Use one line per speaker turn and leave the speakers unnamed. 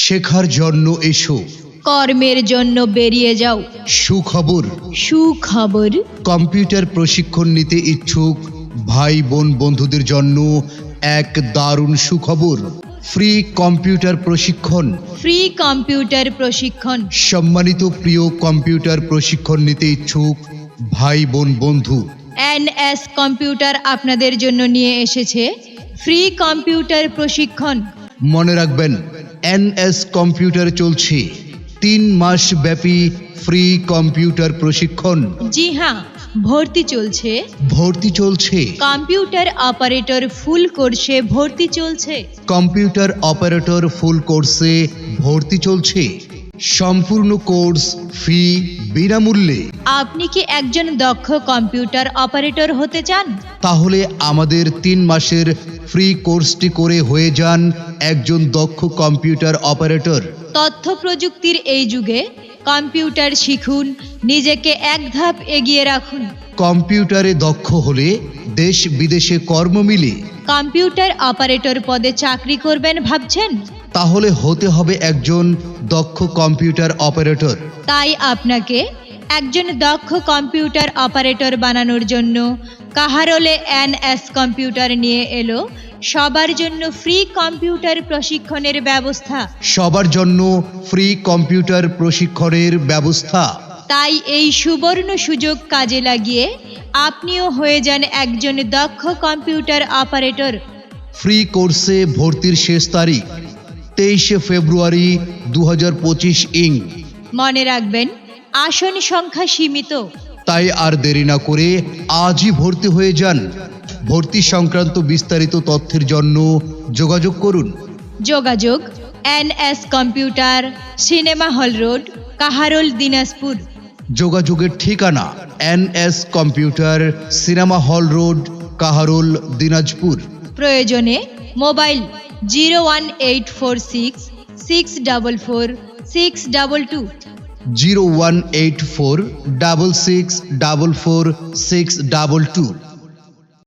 শেখার জন্য এসো,
কর্মের জন্য বেরিয়ে যাও।
সুখবর,
সুখবর।
কম্পিউটার প্রশিক্ষণ নিতে ইচ্ছুক ভাই বোন বন্ধুদের জন্য এক দারুণ সুখবর। ফ্রি কম্পিউটার প্রশিক্ষণ।
ফ্রি কম্পিউটার প্রশিক্ষণ।
সম্মানিত প্রিয় কম্পিউটার প্রশিক্ষণ নিতে ইচ্ছুক ভাই বোন বন্ধু,
এনএস কম্পিউটার আপনাদের জন্য নিয়ে এসেছে ফ্রি কম্পিউটার প্রশিক্ষণ।
মনে রাখবেন, এনএস কম্পিউটার চলছে 3 মাস ব্যাপী ফ্রি কম্পিউটার প্রশিক্ষণ।
জি হ্যাঁ, ভর্তি চলছে।
ভর্তি চলছে।
কম্পিউটার অপারেটর ফুল কোর্সে ভর্তি চলছে।
কম্পিউটার অপারেটর ফুল কোর্সে ভর্তি চলছে। সম্পূর্ণ কোর্স ফি বিনামূল্যে।
আপনি কি একজন দক্ষ কম্পিউটার অপারেটর হতে চান?
তাহলে আমাদের 3 মাসের ফ্রি কোর্সটি করে হয়ে যান একজন দক্ষ কম্পিউটার অপারেটর।
তথ্য প্রযুক্তির এই যুগে কম্পিউটার শিখুন, নিজেকে এক ধাপ এগিয়ে রাখুন।
কম্পিউটারে দক্ষ হলে দেশ বিদেশে কর্ম মিলে।
কম্পিউটার অপারেটর পদে চাকরি করবেন ভাবছেন?
তাহলে হতে হবে একজন দক্ষ কম্পিউটার অপারেটর।
তাই আপনাকে একজন দক্ষ কম্পিউটার অপারেটর বানানোর জন্য কাহারোলে এনএস কম্পিউটার নিয়ে এলো সবার জন্য ফ্রি কম্পিউটার প্রশিক্ষণের ব্যবস্থা।
সবার জন্য ফ্রি কম্পিউটার প্রশিক্ষণের ব্যবস্থা।
তাই এই সুবর্ণ সুযোগ কাজে লাগিয়ে আপনিও হয়ে যান একজন দক্ষ কম্পিউটার অপারেটর।
ফ্রি কোর্সে ভর্তির শেষ তারিখ 23 ফেব্রুয়ারি 2025 ইং।
মনে রাখবেন, আসন সংখ্যা সীমিত।
তাই আর দেরি না করে আজই ভর্তি হয়ে যান। ভর্তি সংক্রান্ত বিস্তারিত তথ্যের জন্য যোগাযোগ করুন।
যোগাযোগ NS computer, cinema hall road, Kaharol, Dinajpur.
যোগাযোগের ঠিকানা NS computer, cinema hall road, Kaharol, Dinajpur.
প্রয়োজনে মোবাইল 01846 644 622।
01846 644 622।